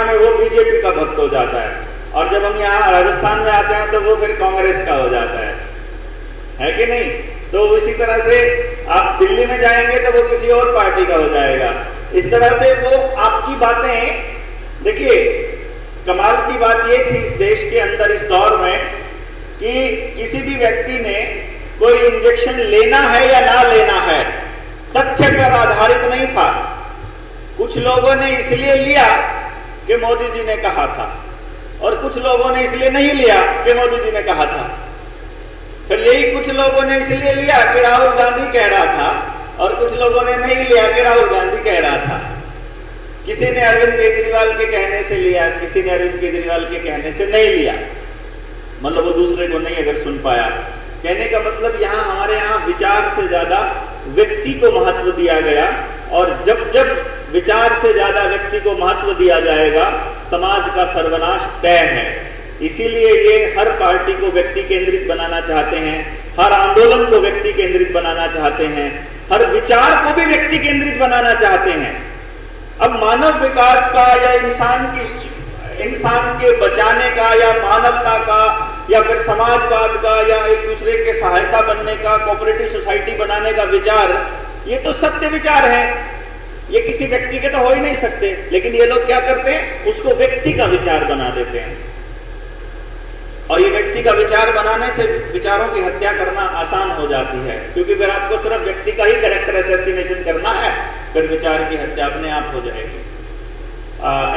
हरियाणा में वो बीजेपी का भक्त हो जाता है, और जब हम यहाँ राजस्थान में आते हैं तो वो फिर कांग्रेस का हो जाता है कि नहीं? तो इसी तरह से आप दिल्ली में जाएंगे तो वो किसी और पार्टी का हो जाएगा। इस तरह से वो आपकी बातें, देखिए कमाल की बात ये थी इस देश के अंदर इस दौर में कि किसी भी व्यक्ति ने कोई इंजेक्शन लेना है या ना लेना है तथ्य पर आधारित नहीं था। कुछ लोगों ने इसलिए लिया कि मोदी जी ने कहा था, और कुछ लोगों ने इसलिए नहीं लिया कि मोदी जी ने कहा था। फिर यही कुछ लोगों ने इसलिए लिया कि राहुल गांधी कह रहा था, और कुछ लोगों ने नहीं लिया कि राहुल गांधी कह रहा था। किसी ने अरविंद केजरीवाल के कहने से लिया, किसी ने अरविंद केजरीवाल के कहने से नहीं लिया, मतलब वो दूसरे को नहीं अगर सुन पाया। कहने का मतलब यहाँ हमारे यहाँ विचार से ज्यादा व्यक्ति को महत्व दिया गया, और जब जब विचार से ज्यादा व्यक्ति को महत्व दिया जाएगा समाज का सर्वनाश तय है। इसीलिए ये हर पार्टी को व्यक्ति केंद्रित बनाना चाहते हैं, हर आंदोलन को व्यक्ति केंद्रित बनाना चाहते हैं, हर विचार को भी व्यक्ति केंद्रित बनाना चाहते हैं। अब मानव विकास का या इंसान के बचाने का या मानवता का या फिर समाजवाद का या एक दूसरे के सहायता बनने का, कोऑपरेटिव सोसाइटी बनाने का विचार, ये तो सत्य विचार है, ये किसी व्यक्ति के तो हो ही नहीं सकते। लेकिन ये लोग क्या करते हैं, उसको व्यक्ति का विचार बना देते हैं, और ये व्यक्ति का विचार बनाने से विचारों की हत्या करना आसान हो जाती है, क्योंकि फिर आपको सिर्फ व्यक्ति का ही कैरेक्टर असैसिनेशन करना है, फिर विचार की हत्या अपने आप हो जाएगी।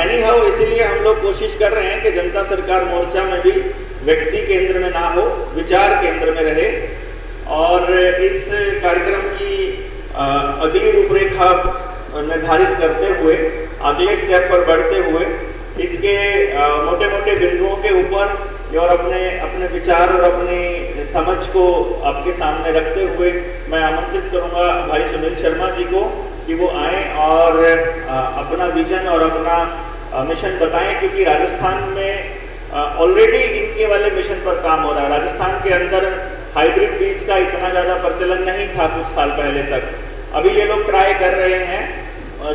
एनी हाउ, इसीलिए हम लोग कोशिश कर रहे हैं कि जनता सरकार मोर्चा में भी व्यक्ति केंद्र में ना हो, विचार केंद्र में रहे। और इस कार्यक्रम की अगली रूपरेखा निर्धारित करते हुए, अगले स्टेप पर बढ़ते हुए, इसके मोटे मोटे बिंदुओं के ऊपर और अपने विचार और अपनी समझ को आपके सामने रखते हुए मैं आमंत्रित करूंगा भाई सुनील शर्मा जी को कि वो आए और अपना विजन और अपना मिशन बताएं, क्योंकि राजस्थान में ऑलरेडी इनके वाले मिशन पर काम हो रहा है। राजस्थान के अंदर हाइब्रिड बीज का इतना ज़्यादा प्रचलन नहीं था कुछ साल पहले तक। अभी ये लोग ट्राई कर रहे हैं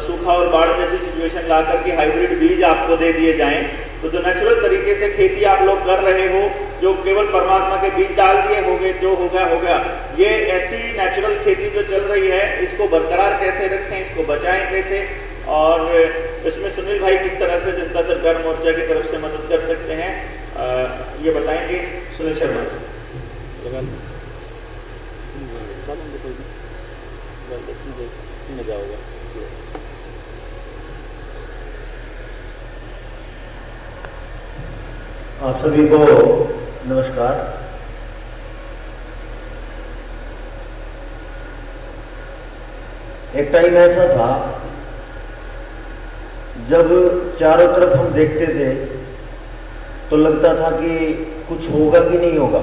सूखा और बाढ़ जैसी सिचुएशन ला करके हाइब्रिड बीज आपको दे दिए जाएं, तो जो नेचुरल तरीके से खेती आप लोग कर रहे हो, जो केवल परमात्मा के बीज डाल दिए होगे, जो हो गया, ये ऐसी नेचुरल खेती जो चल रही है, इसको बरकरार कैसे रखें, इसको बचाएं कैसे, और इसमें सुनील भाई किस तरह से जनता सरकार मोर्चा की तरफ से मदद कर सकते हैं, ये बताएंगे सुनील शर्मा जी। आप सभी को नमस्कार। एक टाइम ऐसा था जब चारों तरफ हम देखते थे तो लगता था कि कुछ होगा कि नहीं होगा।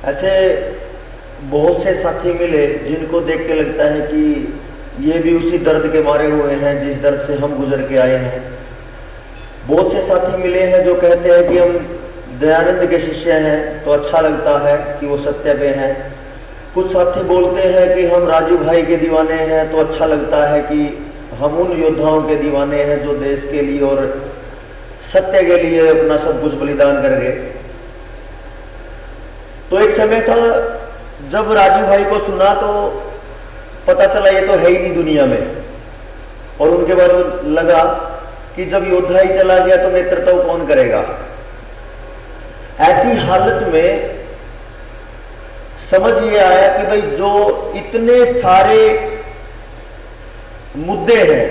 ऐसे बहुत से साथी मिले जिनको देख के लगता है कि ये भी उसी दर्द के मारे हुए हैं जिस दर्द से हम गुजर के आए हैं। बहुत से साथी मिले हैं जो कहते हैं कि हम दयानंद के शिष्य हैं, तो अच्छा लगता है कि वो सत्य पे हैं। कुछ साथी बोलते हैं कि हम राजू भाई के दीवाने हैं, तो अच्छा लगता है कि हम उन योद्धाओं के दीवाने हैं जो देश के लिए और सत्य के लिए अपना सब कुछ बलिदान कर गए। तो एक समय था जब राजू भाई को सुना तो पता चला ये तो है ही नहीं दुनिया में, और उनके बाद लगा कि जब योद्धा ही चला गया तो नेतृत्व कौन करेगा। ऐसी हालत में समझ ये आया कि भाई जो इतने सारे मुद्दे हैं,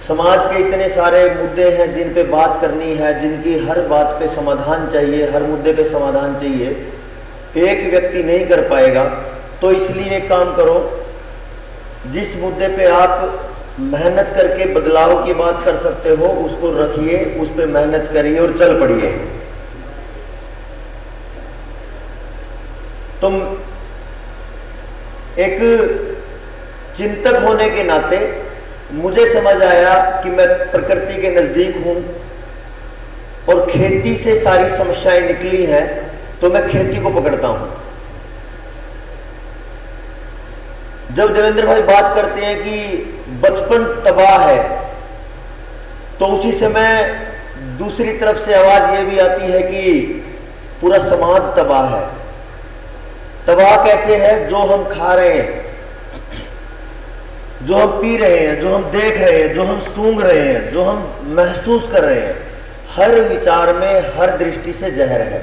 समाज के इतने सारे मुद्दे हैं जिन पे बात करनी है, जिनकी हर बात पे समाधान चाहिए, हर मुद्दे पे समाधान चाहिए, एक व्यक्ति नहीं कर पाएगा। तो इसलिए एक काम करो, जिस मुद्दे पे आप मेहनत करके बदलाव की बात कर सकते हो उसको रखिए, उस पे मेहनत करिए और चल पड़िए। तुम एक चिंतक होने के नाते मुझे समझ आया कि मैं प्रकृति के नजदीक हूं और खेती से सारी समस्याएं निकली हैं, तो मैं खेती को पकड़ता हूं। जब देवेंद्र भाई बात करते हैं कि बचपन तबाह है, तो उसी समय दूसरी तरफ से आवाज ये भी आती है कि पूरा समाज तबाह है। तबाह कैसे है? जो हम खा रहे हैं, जो हम पी रहे हैं, जो हम देख रहे हैं, जो हम सूंघ रहे हैं, जो हम महसूस कर रहे हैं, हर विचार में, हर दृष्टि से जहर है।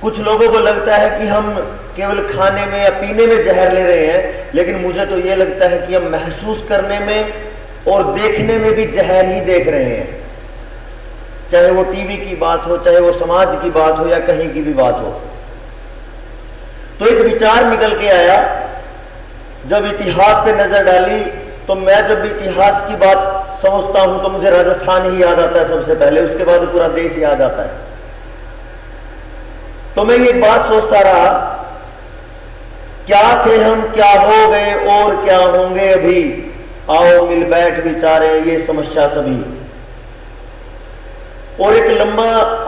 कुछ लोगों को लगता है कि हम केवल खाने में या पीने में जहर ले रहे हैं, लेकिन मुझे तो ये लगता है कि हम महसूस करने में और देखने में भी जहर ही देख रहे हैं। चाहे वो टीवी की बात हो, चाहे वो समाज की बात हो, या कहीं की भी बात हो। तो एक विचार निकल के आया, जब इतिहास पे नजर डाली, तो मैं जब भी इतिहास की बात समझता हूं तो मुझे राजस्थान ही याद आता है सबसे पहले, उसके बाद पूरा देश याद आता है। तो मैं ये बात सोचता रहा, क्या थे हम, क्या हो गए और क्या होंगे अभी, आओ मिल बैठ विचारे ये समस्या सभी। और एक लंबा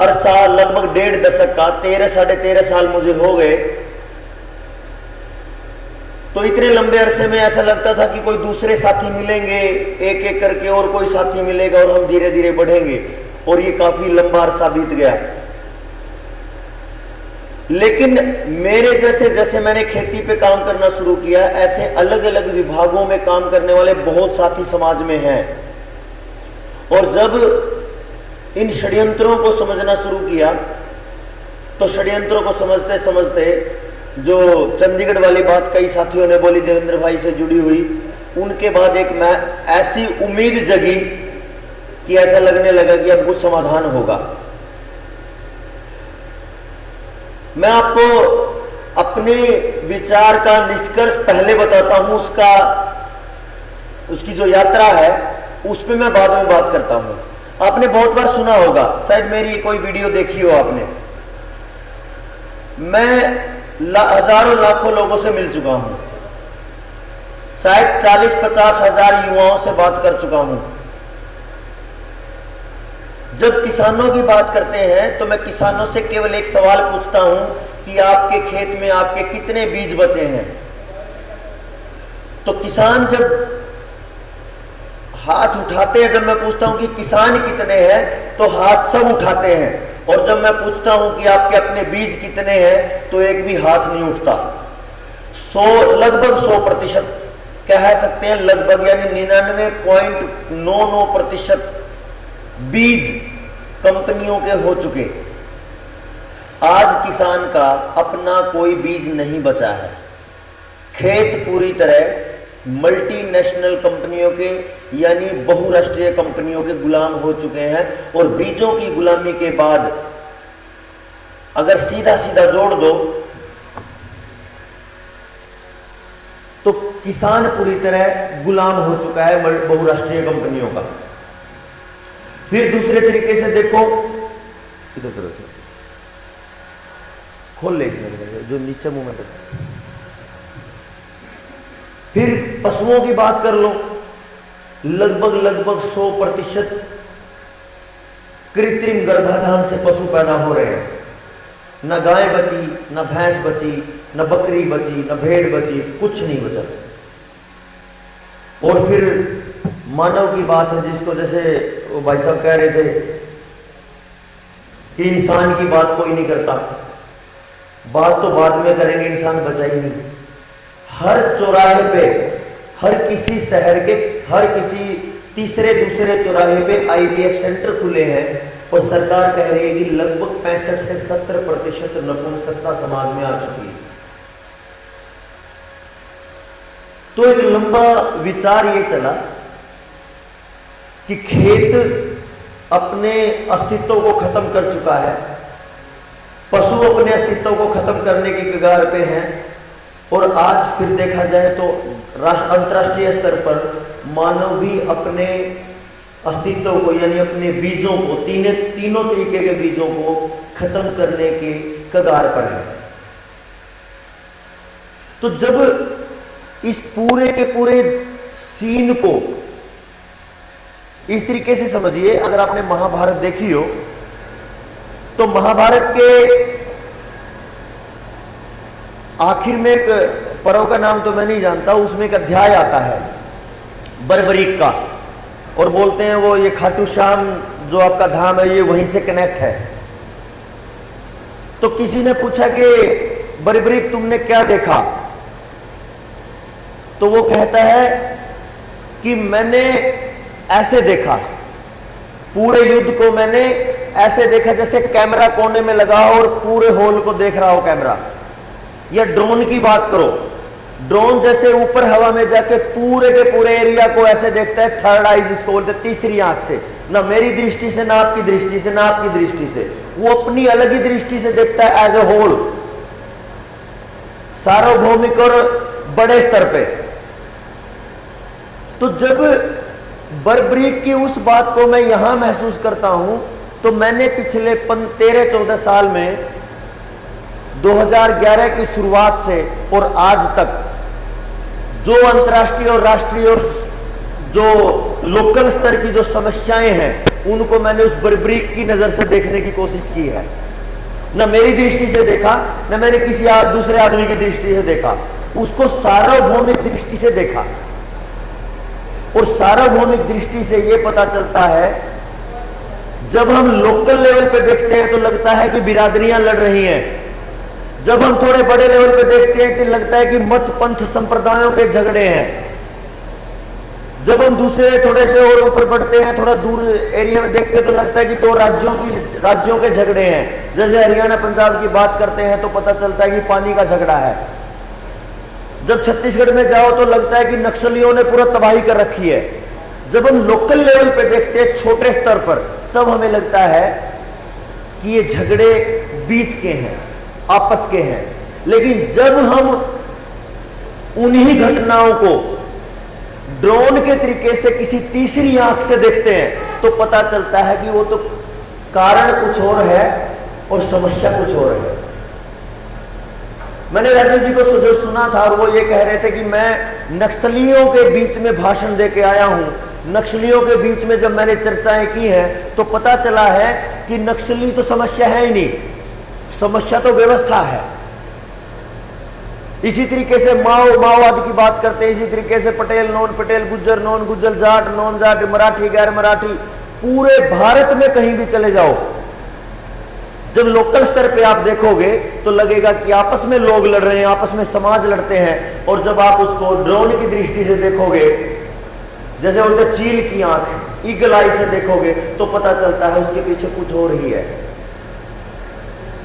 अरसा, लगभग 1.5 दशक का, 13 साढ़े 13 साल मुझे हो गए। तो इतने लंबे अरसे में ऐसा लगता था कि कोई दूसरे साथी मिलेंगे, एक एक करके और कोई साथी मिलेगा और हम धीरे धीरे बढ़ेंगे। और ये काफी लंबा अरसा बीत गया। लेकिन मेरे जैसे, जैसे मैंने खेती पे काम करना शुरू किया, ऐसे अलग अलग विभागों में काम करने वाले बहुत साथी समाज में हैं। और जब इन षड्यंत्रों को समझना शुरू किया, तो षड्यंत्रों को समझते समझते जो चंडीगढ़ वाली बात कई साथियों ने बोली, देवेंद्र भाई से जुड़ी हुई, उनके बाद एक मैं ऐसी उम्मीद जगी कि ऐसा लगने लगा कि अब कुछ समाधान होगा। मैं आपको अपने विचार का निष्कर्ष पहले बताता हूं, उसकी जो यात्रा है उस पर मैं बाद में बात करता हूं। आपने बहुत बार सुना होगा, शायद मेरी कोई वीडियो देखी हो आपने, मैं हजारों लाखों लोगों से मिल चुका हूं, शायद 40-50 हजार युवाओं से बात कर चुका हूं। जब किसानों की बात करते हैं तो मैं किसानों से केवल एक सवाल पूछता हूं कि आपके खेत में आपके कितने बीज बचे हैं। तो किसान जब हाथ उठाते हैं, जब मैं पूछता हूं कि किसान कितने हैं, तो हाथ सब उठाते हैं। और जब मैं पूछता हूं कि आपके अपने बीज कितने हैं, तो एक भी हाथ नहीं उठता। लगभग 100% कह सकते हैं, लगभग, यानी 99.99% बीज कंपनियों के हो चुके। आज किसान का अपना कोई बीज नहीं बचा है। खेत पूरी तरह मल्टीनेशनल कंपनियों के, यानी बहुराष्ट्रीय कंपनियों के गुलाम हो चुके हैं। और बीजों की गुलामी के बाद अगर सीधा सीधा जोड़ दो तो किसान पूरी तरह गुलाम हो चुका है बहुराष्ट्रीय कंपनियों का। फिर दूसरे तरीके से देखो, इधर करो, खोल ले इसमें जो नीचे मुंह में। फिर पशुओं की बात कर लो, लगभग 100% कृत्रिम गर्भाधान से पशु पैदा हो रहे हैं। न गाय बची, न भैंस बची, न बकरी बची, न भेड़ बची, कुछ नहीं बचा। और फिर मानव की बात है, जिसको जैसे वो भाई साहब कह रहे थे कि इंसान की बात कोई नहीं करता, बात तो बाद में करेंगे, इंसान बचा ही नहीं। हर चौराहे पे, हर किसी शहर के हर किसी तीसरे दूसरे चौराहे पे IVF सेंटर खुले हैं। और सरकार कह रही है कि लगभग 65 से 70% नपुंसकता समाज में आ चुकी है। तो एक लंबा विचार ये चला कि खेत अपने अस्तित्व को खत्म कर चुका है, पशु अपने अस्तित्व को खत्म करने की कगार पे हैं। और आज फिर देखा जाए तो अंतर्राष्ट्रीय स्तर पर मानव भी अपने अस्तित्व को, यानी अपने बीजों को, तीनों तरीके के बीजों को खत्म करने के कगार पर है। तो जब इस पूरे के पूरे सीन को इस तरीके से समझिए, अगर आपने महाभारत देखी हो तो महाभारत के आखिर में एक पर्व का नाम तो मैं नहीं जानता, उसमें एक अध्याय आता है बर्बरीक का। और बोलते हैं वो ये खाटू श्याम जो आपका धाम है ये वहीं से कनेक्ट है। तो किसी ने पूछा कि बरबरीक तुमने क्या देखा? तो वो कहता है कि मैंने ऐसे देखा, पूरे युद्ध को मैंने ऐसे देखा जैसे कैमरा कोने में लगा हो और पूरे होल को देख रहा हो कैमरा। या ड्रोन की बात करो, ड्रोन जैसे ऊपर हवा में जाके पूरे के पूरे एरिया को ऐसे देखता है, थर्ड आई जिसको बोलते हैं, तीसरी आंख से, ना मेरी दृष्टि से, ना आपकी दृष्टि से, ना आपकी दृष्टि से, वो अपनी अलग ही दृष्टि से देखता है एज ए होल, सार्वभौमिक और बड़े स्तर पे। तो जब बरबरीक की उस बात को मैं यहां महसूस करता हूं, तो मैंने पिछले 13-14 साल में 2011 की शुरुआत से और आज तक जो अंतर्राष्ट्रीय और राष्ट्रीय और जो लोकल स्तर की जो समस्याएं हैं उनको मैंने उस बरबरीक की नजर से देखने की कोशिश की है। न मेरी दृष्टि से देखा, न मैंने किसी दूसरे आदमी की दृष्टि से देखा, उसको सार्वभौमिक दृष्टि से देखा। और सार्वभौमिक दृष्टि से यह पता चलता है, जब हम लोकल लेवल पे देखते हैं तो लगता है कि बिरादरियां लड़ रही हैं, जब हम थोड़े बड़े लेवल पे देखते हैं तो लगता है कि मत पंथ संप्रदायों के झगड़े हैं, जब हम दूसरे थोड़े से और ऊपर बढ़ते हैं, थोड़ा दूर एरिया में देखते हैं तो लगता है कि तो राज्यों के झगड़े हैं। जैसे हरियाणा पंजाब की बात करते हैं तो पता चलता है कि पानी का झगड़ा है। जब छत्तीसगढ़ में जाओ तो लगता है कि नक्सलियों ने पूरा तबाही कर रखी है। जब हम लोकल लेवल पे देखते हैं छोटे स्तर पर, तब हमें लगता है कि ये झगड़े बीच के हैं, आपस के हैं। लेकिन जब हम उन्हीं घटनाओं को ड्रोन के तरीके से किसी तीसरी आंख से देखते हैं तो पता चलता है कि वो तो कारण कुछ और है और समस्या कुछ और है। मैंने राजीव जी को सुना था और वो ये कह रहे थे कि मैं नक्सलियों के बीच में भाषण दे के आया हूं। नक्सलियों के बीच में जब मैंने चर्चाएं की हैं तो पता चला है कि नक्सली तो समस्या है ही नहीं, समस्या तो व्यवस्था है। इसी तरीके से माओवाद की बात करते हैं, इसी तरीके से Patel non Patel, Gujjar non Gujjar, Jat non Jat, Marathi गैर मराठी, पूरे भारत में कहीं भी चले जाओ, जब लोकल स्तर पे आप देखोगे तो लगेगा कि आपस में लोग लड़ रहे हैं, आपस में समाज लड़ते हैं। और जब आप उसको ड्रोन की दृष्टि से देखोगे, जैसे बोलते चील की आंख, ईगल आई से देखोगे तो पता चलता है उसके पीछे कुछ हो रही है।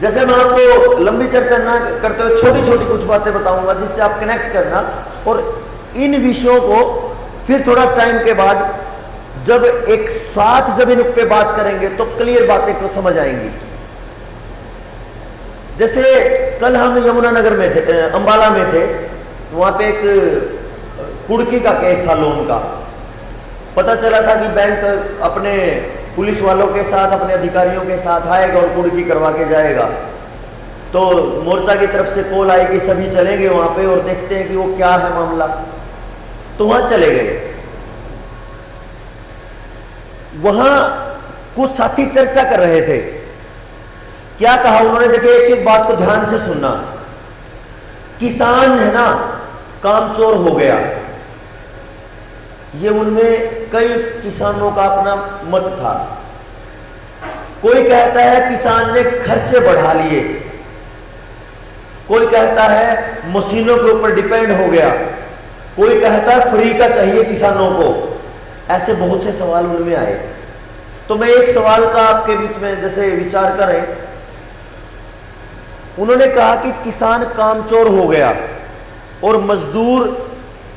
जैसे मैं आपको लंबी चर्चा ना करते हुए छोटी छोटी कुछ बातें बताऊंगा जिससे आप कनेक्ट करना, और इन विषयों को फिर थोड़ा टाइम के बाद जब एक साथ जब इन पे बात करेंगे तो क्लियर बातें को समझ आएंगी। जैसे कल हम यमुनानगर में थे, अंबाला में थे, वहां पे एक कुड़की का केस था, लोन का। पता चला था कि बैंक अपने पुलिस वालों के साथ, अपने अधिकारियों के साथ आएगा और कुड़की करवा के जाएगा। तो मोर्चा की तरफ से कॉल आई कि सभी चलेंगे वहां पे और देखते हैं कि वो क्या है मामला। तो वहां चले गए। वहां कुछ साथी चर्चा कर रहे थे। क्या कहा उन्होंने, देखिए एक एक बात को ध्यान से सुनना। किसान है ना, कामचोर हो गया, ये उनमें कई किसानों का अपना मत था। कोई कहता है किसान ने खर्चे बढ़ा लिए, कोई कहता है मशीनों के ऊपर डिपेंड हो गया, कोई कहता है फ्री का चाहिए किसानों को। ऐसे बहुत से सवाल उनमें आए। तो मैं एक सवाल का आपके बीच में जैसे विचार करें, उन्होंने कहा कि किसान कामचोर हो गया और मजदूर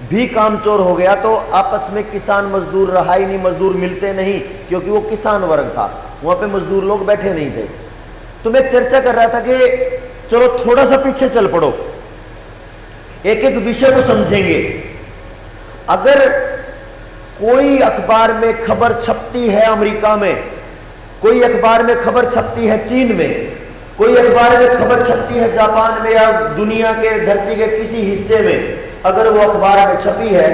भी कामचोर हो गया, तो आपस में किसान मजदूर रहा ही नहीं, मजदूर मिलते नहीं, क्योंकि वो किसान वर्ग था, वहां पे मजदूर लोग बैठे नहीं थे। तो मैं चर्चा कर रहा था कि चलो थोड़ा सा पीछे चल पड़ो, एक एक विषय को समझेंगे। अगर कोई अखबार में खबर छपती है अमेरिका में, कोई अखबार में खबर छपती है चीन में, कोई अखबार में खबर छपती है जापान में या दुनिया के धरती के किसी हिस्से में, अगर वो अखबार में छपी है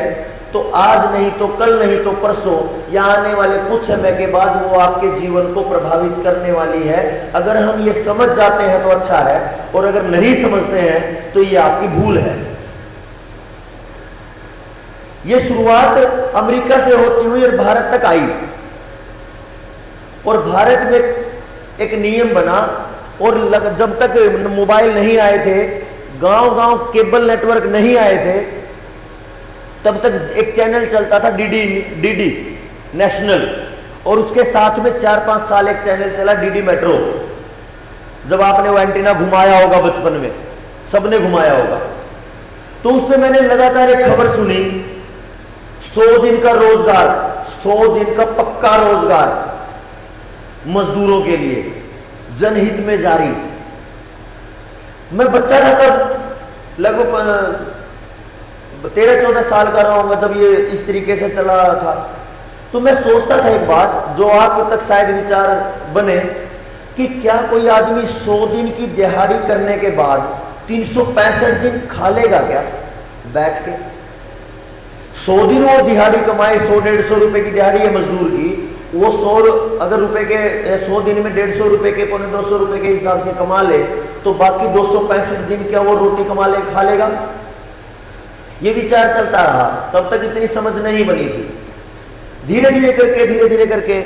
तो आज नहीं तो कल नहीं तो परसों या आने वाले कुछ समय के बाद वो आपके जीवन को प्रभावित करने वाली है। अगर हम ये समझ जाते हैं तो अच्छा है, और अगर नहीं समझते हैं तो ये आपकी भूल है। ये शुरुआत अमेरिका से होती हुई और भारत तक आई, और भारत में एक नियम बना, और जब तक मोबाइल नहीं आए थे, गांव-गांव केबल नेटवर्क नहीं आए थे, तब तक एक चैनल चलता था डीडी नेशनल, और उसके साथ में 4-5 साल एक चैनल चला डीडी मेट्रो। जब आपने वो एंटीना घुमाया होगा बचपन में, सबने घुमाया होगा, तो उसमें मैंने लगातार एक खबर सुनी, 100 दिन का रोजगार, 100 दिन का पक्का रोजगार मजदूरों के लिए, जनहित में जारी। मैं बच्चा था तब, लगभग 13-14 साल का रहा होगा जब ये इस तरीके से चला रहा था। तो मैं सोचता था एक बात, जो आप तक शायद विचार बने, कि क्या कोई आदमी 100 दिन की दिहाड़ी करने के बाद 365 दिन खा लेगा क्या बैठ के? 100 दिन वो दिहाड़ी कमाए, 100-150 रुपए की दिहाड़ी है मजदूर की, वो 100 अगर रुपए के 100 दिन में 150 रुपए के, 250 रुपए के हिसाब से कमा ले, तो बाकी 265 दिन क्या वो रोटी खा लेगा? ये विचार चलता रहा, तब तक इतनी समझ नहीं बनी थी। धीरे धीरे करके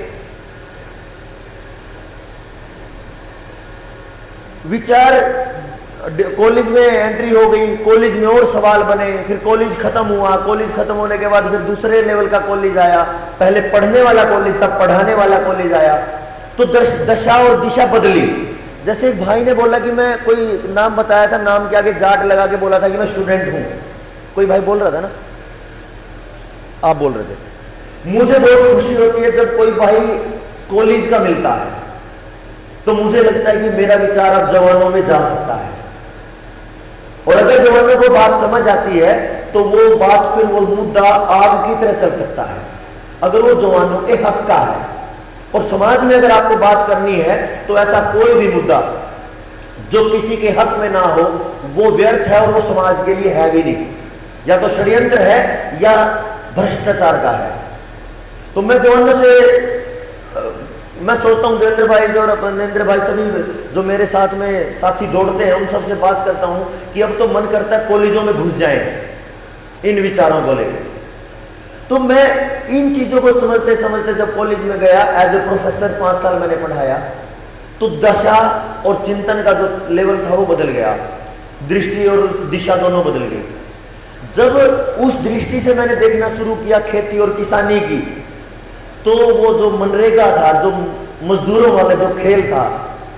विचार, कॉलेज में एंट्री हो गई, कॉलेज में और सवाल बने, फिर कॉलेज खत्म हुआ, कॉलेज खत्म होने के बाद फिर दूसरे लेवल का कॉलेज आया, पहले पढ़ने वाला कॉलेज था, पढ़ाने वाला कॉलेज आया, तो दशा और दिशा बदली। जैसे एक भाई ने बोला कि मैं, कोई नाम बताया था, नाम के आगे जाट लगा के बोला था कि मैं स्टूडेंट हूं, कोई भाई बोल रहा था ना, आप बोल रहे थे। मुझे बहुत खुशी होती है जब कोई भाई कॉलेज का मिलता है, तो मुझे लगता है कि मेरा विचार अब जवानों में जा सकता है, और अगर जवानों को बात समझ आती है तो वो बात, फिर वो मुद्दा आग की तरह चल सकता है, अगर वो जवानों के हक का है। और समाज में अगर आपको बात करनी है तो ऐसा कोई भी मुद्दा जो किसी के हक में ना हो वो व्यर्थ है, और वो समाज के लिए है भी नहीं, या तो षड्यंत्र है या भ्रष्टाचार का है। तो मैं जवानों से, मैं सोचता हूँ देवेंद्र भाई जो और नरेंद्र भाई सभी जो मेरे साथ में साथी दौड़ते हैं, उन सबसे बात करता हूँ कि अब तो मन करता है कॉलेजों में घुस जाएं इन विचारों को लेकर। तो मैं इन चीजों को समझते समझते जब कॉलेज में गया, एज ए प्रोफेसर 5 साल मैंने पढ़ाया, तो दशा और चिंतन का जो लेवल था वो बदल गया, दृष्टि और दिशा दोनों बदल गई। जब उस दृष्टि से मैंने देखना शुरू किया खेती और किसानी की, तो वो जो मनरेगा था, जो मजदूरों वाला जो खेल था,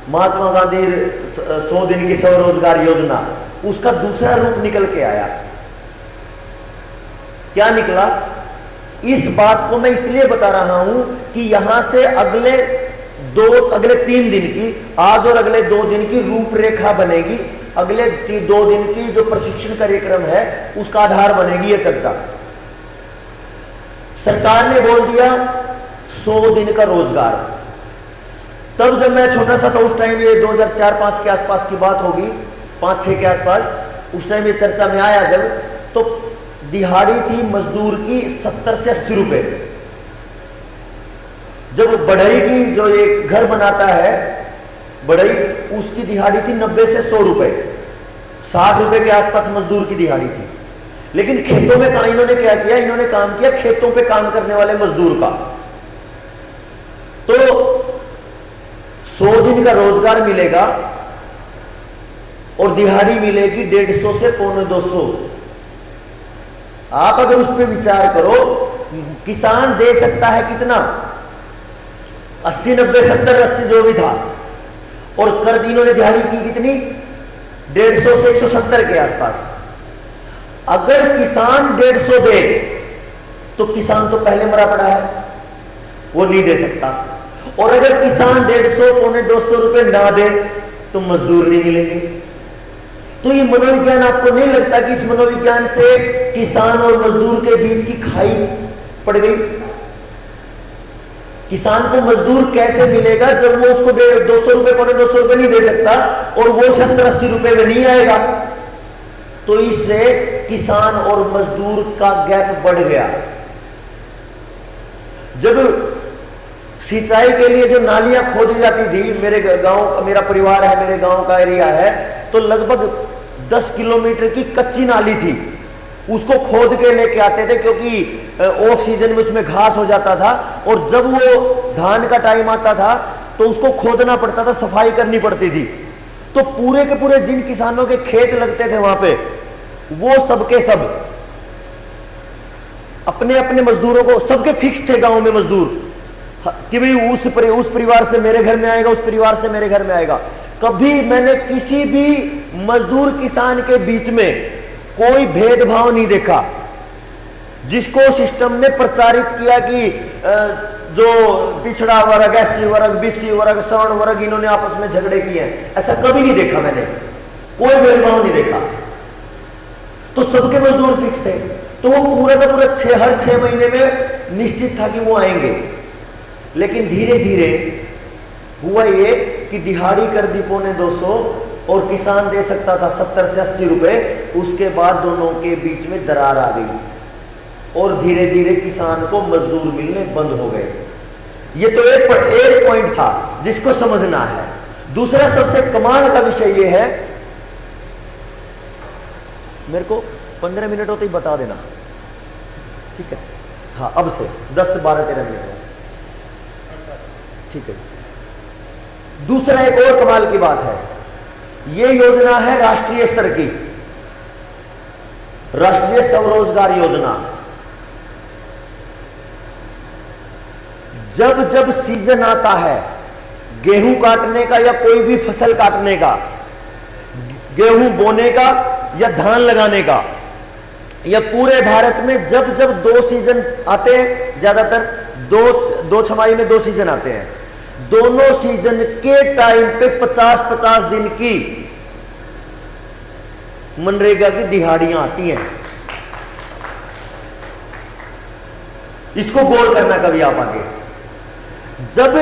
महात्मा गांधी 100 दिन की स्वरोजगार योजना, उसका दूसरा रूप निकल के आया। क्या निकला? इस बात को मैं इसलिए बता रहा हूं कि यहां से अगले 3 दिन की, आज और अगले 2 दिन की रूपरेखा बनेगी, अगले 2 दिन की जो प्रशिक्षण कार्यक्रम है उसका आधार बनेगी ये चर्चा। सरकार ने बोल दिया 100 दिन का रोजगार। तब जब मैं छोटा सा था, उस टाइम ये 2004-5 के आसपास की बात होगी, 5-6 के आसपास, उस टाइम ये चर्चा में आया जब, तो दिहाड़ी थी मजदूर की 70 से 80 रुपए। जब बढ़ई की, जो एक घर बनाता है बढ़ई, उसकी दिहाड़ी थी 90 से 100 रुपए, 60 रुपए के आसपास मजदूर की दिहाड़ी थी। लेकिन खेतों में इन्होंने क्या किया, इन्होंने काम किया खेतों पे काम करने वाले मजदूर का। तो 100 दिन का रोजगार मिलेगा और दिहाड़ी मिलेगी 150 से 250। आप अगर उस पर विचार करो, किसान दे सकता है कितना, 80, 90, 70, 80 जो भी था, और कर दी इन्होंने दिहाड़ी की कितनी, 150 से 170 के आसपास। अगर किसान 150 दे तो किसान तो पहले मरा पड़ा है, वो नहीं दे सकता। और अगर किसान 150, 250 रुपए ना दे तो मजदूर नहीं मिलेंगे। तो ये मनोविज्ञान, आपको नहीं लगता कि इस मनोविज्ञान से किसान और मजदूर के बीच की खाई पड़ गई? किसान को मजदूर कैसे मिलेगा जब वो उसको 200 रुपए, 250 रुपए नहीं दे सकता, और वो 70-80 रुपए में नहीं आएगा? तो इससे किसान और मजदूर का गैप बढ़ गया। जब सिंचाई के लिए जो नालियां खोदी जाती थी, मेरे गांव, मेरा परिवार है, मेरे गांव का एरिया है, तो लगभग 10 किलोमीटर की कच्ची नाली थी उसको खोद के लेके आते थे, क्योंकि ऑफ सीजन में उसमें घास हो जाता था, और जब वो धान का टाइम आता था तो उसको खोदना पड़ता था, सफाई करनी पड़ती थी। तो पूरे के पूरे जिन किसानों के खेत लगते थे वहां पे, वो सबके सब अपने अपने मजदूरों को, सबके फिक्स थे गांव में मजदूर, कि भाई उस परिवार से मेरे घर में आएगा, उस परिवार से मेरे घर में आएगा। कभी मैंने किसी भी मजदूर किसान के बीच में कोई भेदभाव नहीं देखा। जिसको सिस्टम ने प्रचारित किया कि जो पिछड़ा वर्ग, एससी वर्ग, बीसी वर्ग, सवर्ण वर्ग, इन्होंने आपस में झगड़े किए हैं, ऐसा कभी नहीं देखा मैंने, कोई भेदभाव नहीं देखा। तो सबके मजदूर फिक्स थे, तो वो पूरा का पूरा हर 6 महीने में निश्चित था कि वो आएंगे। लेकिन धीरे धीरे हुआ ये कि दिहाड़ी कर दी 250 और किसान दे सकता था 70 से 80 रुपए। उसके बाद दोनों के बीच में दरार आ गई और धीरे धीरे किसान को मजदूर मिलने बंद हो गए। ये तो एक पॉइंट था जिसको समझना है। दूसरा सबसे कमाल का विषय ये है, मेरे को 15 मिनट होते ही बता देना, ठीक है? हाँ, अब से 10 से 12-13 मिनट, ठीक है। दूसरा एक और कमाल की बात है, यह योजना है राष्ट्रीय स्तर की, राष्ट्रीय स्वरोजगार योजना। जब जब सीजन आता है गेहूं काटने का या कोई भी फसल काटने का, गेहूं बोने का या धान लगाने का, या पूरे भारत में जब जब 2 सीजन आते हैं, ज्यादातर दो छमाही में 2 सीजन आते हैं, दोनों सीजन के टाइम पे 50-50 दिन की मनरेगा की दिहाड़ियां आती हैं। इसको गौर करना कभी आप आगे। जब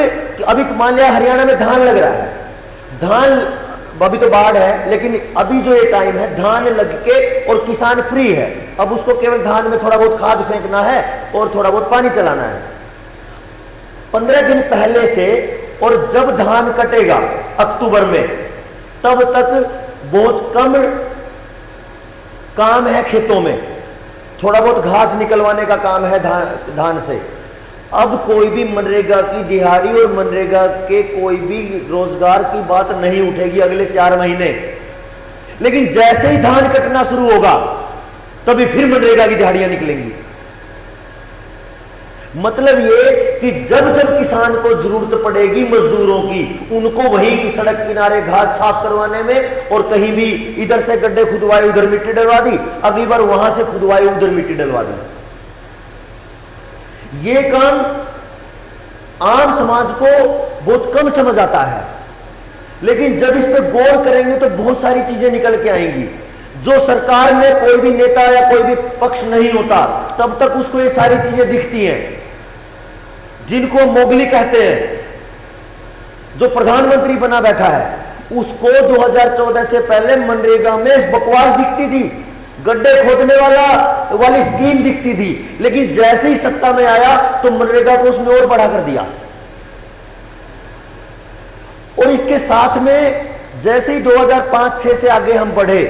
अभी मान लिया हरियाणा में धान लग रहा है, धान अभी तो बाढ़ है, लेकिन अभी जो ये टाइम है धान लग के और किसान फ्री है, अब उसको केवल धान में थोड़ा बहुत खाद फेंकना है और थोड़ा बहुत पानी चलाना है। 15 दिन पहले से, और जब धान कटेगा अक्टूबर में, तब तक बहुत कम काम है खेतों में, थोड़ा बहुत घास निकलवाने का काम है धान से। अब कोई भी मनरेगा की दिहाड़ी और मनरेगा के कोई भी रोजगार की बात नहीं उठेगी अगले 4 महीने। लेकिन जैसे ही धान कटना शुरू होगा तभी फिर मनरेगा की दिहाड़ियां निकलेंगी। मतलब ये कि जब जब किसान को जरूरत पड़ेगी मजदूरों की, उनको वही सड़क किनारे घास साफ करवाने में, और कहीं भी इधर से गड्ढे खुदवाए उधर मिट्टी डलवा दी, अगली बार वहां से खुदवाए उधर मिट्टी डलवा दी। ये काम आम समाज को बहुत कम समझ आता है, लेकिन जब इस पर गौर करेंगे तो बहुत सारी चीजें निकल के आएंगी। जो सरकार में कोई भी नेता या कोई भी पक्ष नहीं होता तब तक उसको ये सारी चीजें दिखती हैं, जिनको मोगली कहते हैं। जो प्रधानमंत्री बना बैठा है उसको 2014 से पहले मनरेगा में बकवास दिखती थी, गड्ढे खोदने वाली स्कीम दिखती थी, लेकिन जैसे ही सत्ता में आया तो मनरेगा को उसने और बड़ा कर दिया। और इसके साथ में जैसे ही 2005-6 से आगे हम बढ़े,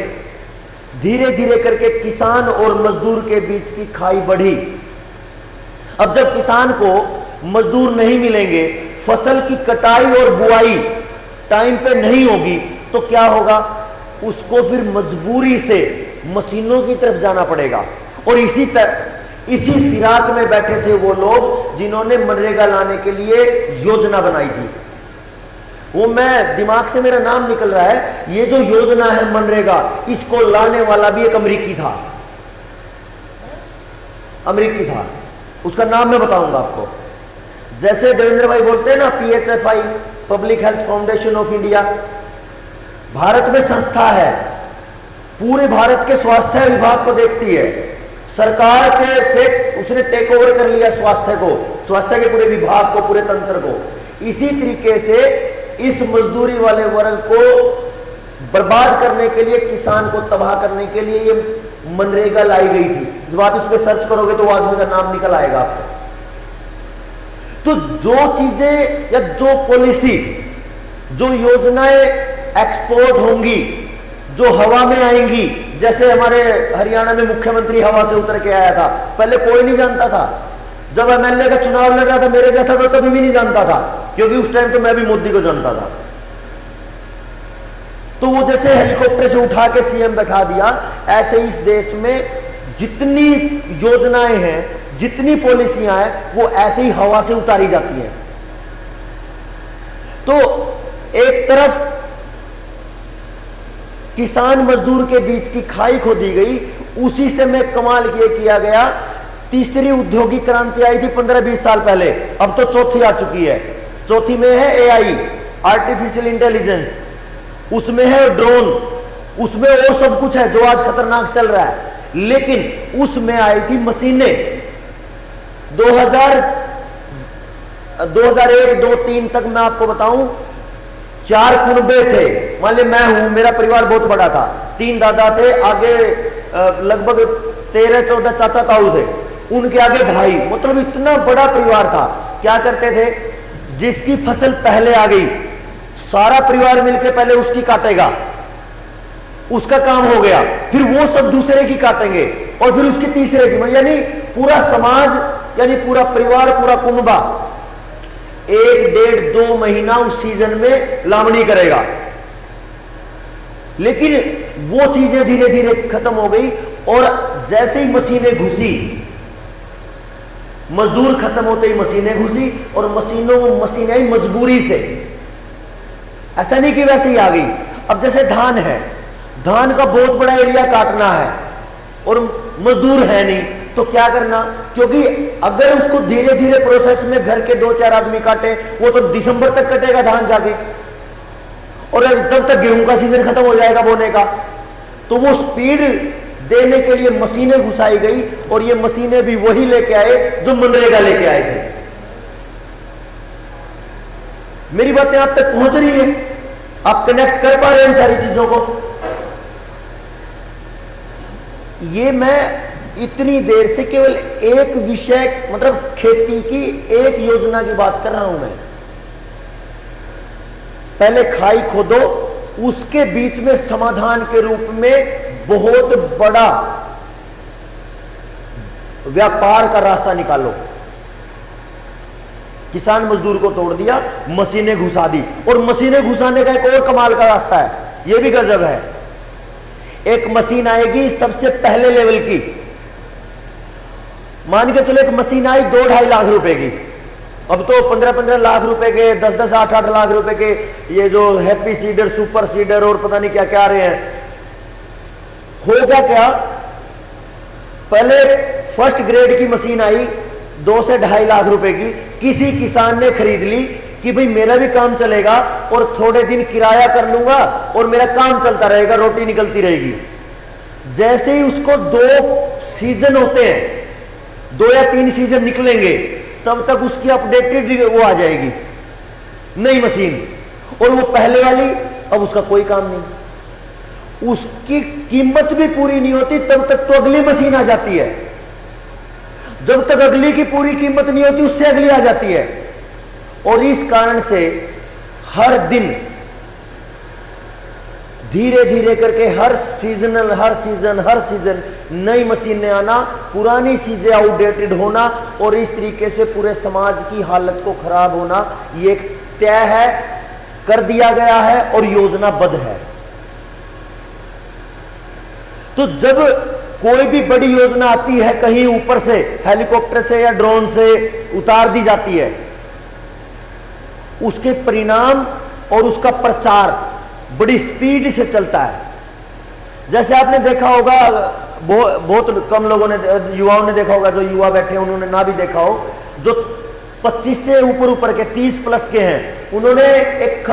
धीरे धीरे करके किसान और मजदूर के बीच की खाई बढ़ी। अब जब किसान को मजदूर नहीं मिलेंगे, फसल की कटाई और बुआई टाइम पे नहीं होगी, तो क्या होगा? उसको फिर मजबूरी से मशीनों की तरफ जाना पड़ेगा। और इसी फिराक में बैठे थे वो लोग जिन्होंने मनरेगा लाने के लिए योजना बनाई थी। वो मैं दिमाग से मेरा नाम निकल रहा है, ये जो योजना है मनरेगा, इसको लाने वाला भी एक अमेरिकी था, उसका नाम मैं बताऊंगा आपको। जैसे देवेंद्र भाई बोलते हैं ना, PHFI, public health foundation of India, Bharat में संस्था है, पूरे भारत के स्वास्थ्य विभाग को देखती है। सरकार के से उसने टेक ओवर कर लिया स्वास्थ्य के पूरे विभाग को, पूरे तंत्र को। इसी तरीके से इस मजदूरी वाले वर्ग को बर्बाद करने के लिए, किसान को तबाह करने के लिए ये मनरेगा लाई गई थी। जब आप इस पे सर्च करोगे तो वो आदमी का नाम निकल आएगा आपको। तो जो चीजें या जो पॉलिसी, जो योजनाएं एक्सपोर्ट होंगी, जो हवा में आएंगी, जैसे हमारे हरियाणा में मुख्यमंत्री हवा से उतर के आया था, पहले कोई नहीं जानता था। जब एमएलए का चुनाव लड़ रहा था मेरे जैसा तो तभी भी नहीं जानता था, क्योंकि उस टाइम तो मैं भी मोदी को जानता था। तो वो जैसे हेलीकॉप्टर से उठा के सीएम बैठा दिया, ऐसे इस देश में जितनी योजनाएं हैं, जितनी पॉलिसियां हैं, वो ऐसे ही हवा से उतारी जाती हैं। तो एक तरफ किसान मजदूर के बीच की खाई खोदी गई, उसी से में कमाल ये किया गया। तीसरी औद्योगिक क्रांति आई थी 15-20 साल पहले, अब तो चौथी आ चुकी है। चौथी में है एआई, आर्टिफिशियल इंटेलिजेंस, उसमें है ड्रोन, उसमें और सब कुछ है जो आज खतरनाक चल रहा है। लेकिन उसमें आई थी मशीनें। 2001, 2, 3 तक मैं आपको बताऊं, 4 कुनबे थे। मान ली मैं हूं, मेरा परिवार बहुत बड़ा था, 3 दादा थे, आगे लगभग 13-14 चाचा ताऊ थे, उनके आगे भाई, मतलब इतना बड़ा परिवार था। क्या करते थे, जिसकी फसल पहले आ गई सारा परिवार मिलकर पहले उसकी काटेगा, उसका काम हो गया, फिर वो सब दूसरे की काटेंगे और फिर उसकी तीसरे की, यानी पूरा समाज, यानी पूरा परिवार, पूरा कुनबा 1-1.5-2 महीना उस सीजन में लावणी करेगा। लेकिन वो चीजें धीरे धीरे खत्म हो गई और जैसे ही मशीनें घुसी, मजदूर खत्म होते ही मशीनें घुसी और मशीनें आई मजबूरी से, ऐसा नहीं कि वैसे ही आ गई। अब जैसे धान है, धान का बहुत बड़ा एरिया काटना है और मजदूर है नहीं, तो क्या करना, क्योंकि अगर उसको धीरे धीरे प्रोसेस में घर के 2-4 आदमी काटे, वो तो दिसंबर तक कटेगा धान जाके, और तब तक गेहूं का सीजन खत्म हो जाएगा बोने का। तो वो स्पीड देने के लिए मशीनें घुसाई गई और ये मशीनें भी वही लेके आए जो मनरेगा लेके आए थे। मेरी बातें आप तक पहुंच रही है, आप कनेक्ट कर पा रहे हैं इन सारी चीजों को। ये मैं इतनी देर से केवल एक विषय, मतलब खेती की एक योजना की बात कर रहा हूं मैं। पहले खाई खोदो, उसके बीच में समाधान के रूप में बहुत बड़ा व्यापार का रास्ता निकालो। किसान मजदूर को तोड़ दिया, मशीनें घुसा दी, और मशीनें घुसाने का एक और कमाल का रास्ता है, यह भी गजब है। एक मशीन आएगी सबसे पहले लेवल की, मान के चलो एक मशीन आई 2-2.5 लाख रुपए की, अब तो 15-15 लाख रुपए के, 10-10, 8-8 लाख रुपए के ये जो हैप्पी सीडर, सुपर सीडर और पता नहीं क्या क्या आ रहे हैं। होगा क्या, पहले फर्स्ट ग्रेड की मशीन आई 2 से 2.5 लाख रुपए की, किसी किसान ने खरीद ली कि भाई मेरा भी काम चलेगा और थोड़े दिन किराया कर लूंगा और मेरा काम चलता रहेगा, रोटी निकलती रहेगी। जैसे ही उसको 2 सीजन होते हैं, 2 या 3 सीजन निकलेंगे, तब तक उसकी अपडेटेड वो आ जाएगी नई मशीन, और वो पहले वाली अब उसका कोई काम नहीं, उसकी कीमत भी पूरी नहीं होती, तब तक तो अगली मशीन आ जाती है। जब तक अगली की पूरी कीमत नहीं होती, उससे अगली आ जाती है। और इस कारण से हर दिन धीरे धीरे करके हर सीजन नई मशीनें आना, पुरानी चीजें आउटडेटेड होना, और इस तरीके से पूरे समाज की हालत को खराब होना, ये एक तय है, कर दिया गया है और योजनाबद्ध है। तो जब कोई भी बड़ी योजना आती है, कहीं ऊपर से हेलीकॉप्टर से या ड्रोन से उतार दी जाती है, उसके परिणाम और उसका प्रचार बड़ी स्पीड से चलता है। जैसे आपने देखा होगा, बहुत कम लोगों ने, युवाओं ने देखा होगा, जो युवा बैठे हैं उन्होंने ना भी देखा हो, जो 25 से ऊपर के 30 प्लस के हैं, उन्होंने एक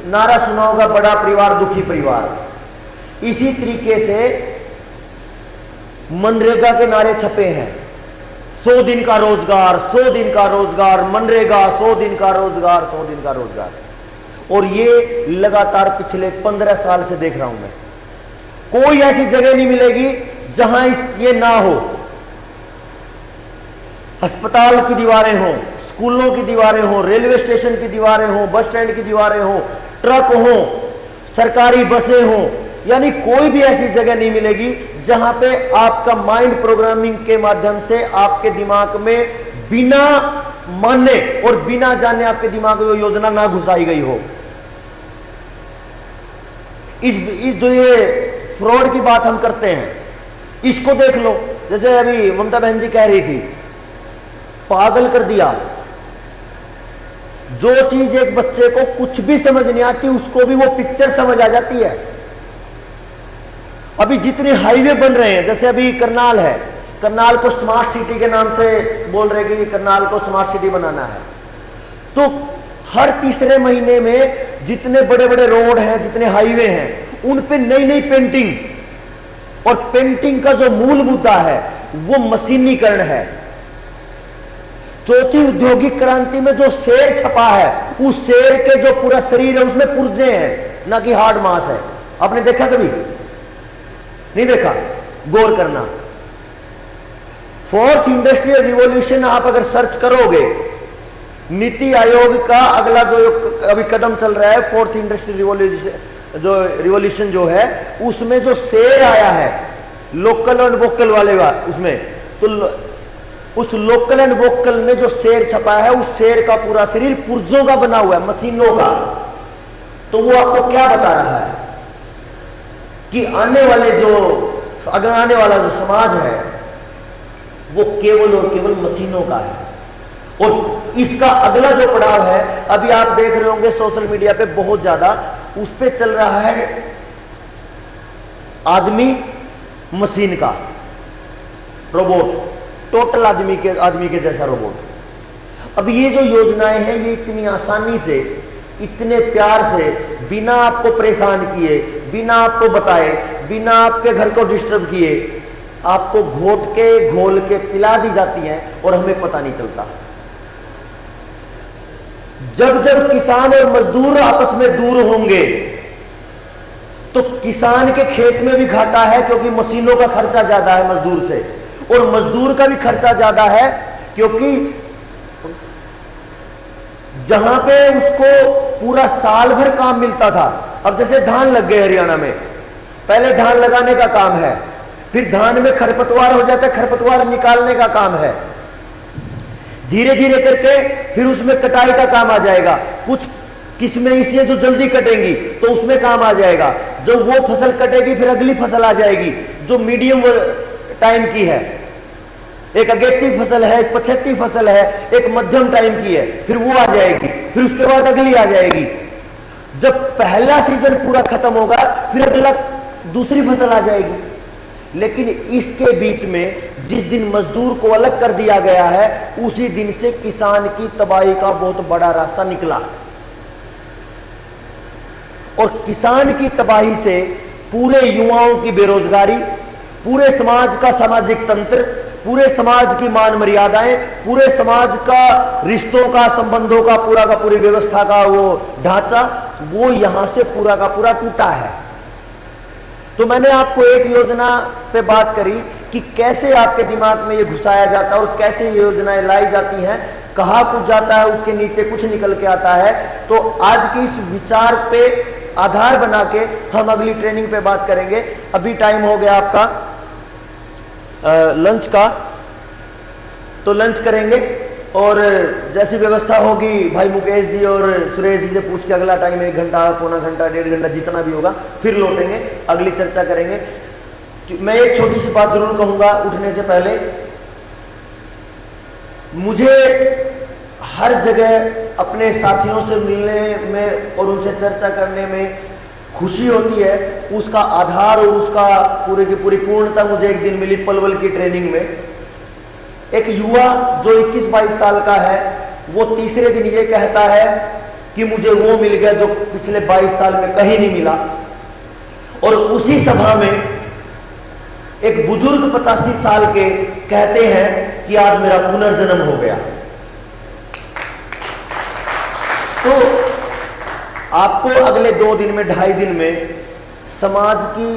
नारा सुना होगा, बड़ा परिवार दुखी परिवार। इसी तरीके से मनरेगा के नारे छपे हैं, 100 दिन का रोजगार, 100 दिन का रोजगार, मनरेगा 100 दिन का रोजगार, 100 दिन का रोजगार। और ये लगातार पिछले 15 साल से देख रहा हूं मैं। कोई ऐसी जगह नहीं मिलेगी जहां ये ना हो। अस्पताल की दीवारें हों, स्कूलों की दीवारें हों, रेलवे स्टेशन की दीवारें हों, बस स्टैंड की दीवारें हों, ट्रक हों, सरकारी बसें हों, यानी कोई भी ऐसी जगह नहीं मिलेगी जहां पे आपका माइंड प्रोग्रामिंग के माध्यम से आपके दिमाग में बिना माने और बिना जाने आपके दिमाग में वो योजना ना घुसाई गई हो। इस जो ये फ्रॉड की बात हम करते हैं, इसको देख लो। जैसे अभी ममता बहन जी कह रही थी, पागल कर दिया। जो चीज एक बच्चे को कुछ भी समझ नहीं आती, उसको भी वो पिक्चर समझ आ जाती है। अभी जितने हाईवे बन रहे हैं, जैसे अभी करनाल है, करनाल को स्मार्ट सिटी के नाम से बोल रहे कि करनाल को स्मार्ट सिटी बनाना है, तो हर तीसरे महीने में जितने बड़े बड़े रोड हैं, जितने हाईवे हैं, उन पे नई नई पेंटिंग, और पेंटिंग का जो मूल मुद्दा है वो मशीनीकरण है। चौथी औद्योगिक क्रांति में जो शेर छपा है, उस शेर के जो पूरा शरीर है उसमें पुर्जे हैं, ना कि हार्ड मांस है। आपने देखा कभी? नहीं देखा? गौर करना। फोर्थ इंडस्ट्रियल रिवॉल्यूशन आप अगर सर्च करोगे, नीति आयोग का अगला जो अभी कदम चल रहा है, फोर्थ इंडस्ट्रियल रिवॉल्यूशन जो है, उसमें जो शेर आया है, लोकल एंड वोकल वाले उसमें, तो उस लोकल एंड वोकल में जो शेर छपा है, उस शेर का पूरा शरीर पुर्जों का बना हुआ है, मशीनों का। तो वो आपको क्या बता रहा है कि आने वाले अगर आने वाला जो समाज है वो केवल और केवल मशीनों का है। और इसका अगला जो पड़ाव है, अभी आप देख रहे होंगे सोशल मीडिया पे बहुत ज्यादा, उस पे चल रहा है आदमी मशीन का रोबोट, टोटल आदमी के जैसा रोबोट। अब ये जो योजनाएं हैं, ये इतनी आसानी से, इतने प्यार से, बिना आपको परेशान किए, बिना आपको बताए, बिना आपके घर को डिस्टर्ब किए, आपको घोट के घोल के पिला दी जाती हैं और हमें पता नहीं चलता। जब जब किसान और मजदूर आपस में दूर होंगे तो किसान के खेत में भी घाटा है, क्योंकि मशीनों का खर्चा ज्यादा है मजदूर से, और मजदूर का भी खर्चा ज्यादा है, क्योंकि जहां पे उसको पूरा साल भर काम मिलता था, अब जैसे धान लग गए हरियाणा में, पहले धान लगाने का काम है, फिर धान में खरपतवार हो जाता है, खरपतवार निकालने का काम है, धीरे धीरे करके फिर उसमें कटाई का काम आ जाएगा। कुछ किस्में इसलिए जो जल्दी कटेंगी तो उसमें काम आ जाएगा, जो वो फसल कटेगी फिर अगली फसल आ जाएगी जो मीडियम टाइम की है। एक अगेती फसल है, एक पछेती फसल है, एक मध्यम टाइम की है, फिर वो आ जाएगी, फिर उसके बाद अगली आ जाएगी। जब पहला सीजन पूरा खत्म होगा फिर अगला दूसरी फसल आ जाएगी। लेकिन इसके बीच में जिस दिन मजदूर को अलग कर दिया गया है, उसी दिन से किसान की तबाही का बहुत बड़ा रास्ता निकला। और किसान की तबाही से पूरे युवाओं की बेरोजगारी, पूरे समाज का सामाजिक तंत्र, पूरे समाज की मान मर्यादाएं, पूरे समाज का रिश्तों का, संबंधों का पूरी व्यवस्था का वो ढांचा, वो यहां से पूरा का पूरा टूटा है। तो मैंने आपको एक योजना पे बात करी कि कैसे आपके दिमाग में ये घुसाया जाता है और कैसे ये योजनाएं लाई जाती हैं, कहाँ कुछ जाता है, उसके नीचे कुछ निकल के आता है। तो आज की इस विचार पे आधार बना के हम अगली ट्रेनिंग पे बात करेंगे। अभी टाइम हो गया आपका लंच का, तो लंच करेंगे और जैसी व्यवस्था होगी भाई मुकेश जी और सुरेश जी से पूछ के अगला टाइम 1 घंटा, पौना घंटा, 1.5 घंटा, जितना भी होगा, फिर लौटेंगे, अगली चर्चा करेंगे। मैं एक छोटी सी बात जरूर कहूंगा उठने से पहले, मुझे हर जगह अपने साथियों से मिलने में और उनसे चर्चा करने में खुशी होती है। उसका आधार और उसका पूरे की पूरी पूर्णता मुझे एक दिन मिली पलवल की ट्रेनिंग में। एक युवा जो 21-22 साल का है, वो तीसरे दिन ये कहता है कि मुझे वो मिल गया जो पिछले 22 साल में कहीं नहीं मिला। और उसी सभा में एक बुजुर्ग 85 साल के कहते हैं कि आज मेरा पुनर्जन्म हो गया। तो आपको अगले 2 दिन में, 2.5 दिन में समाज की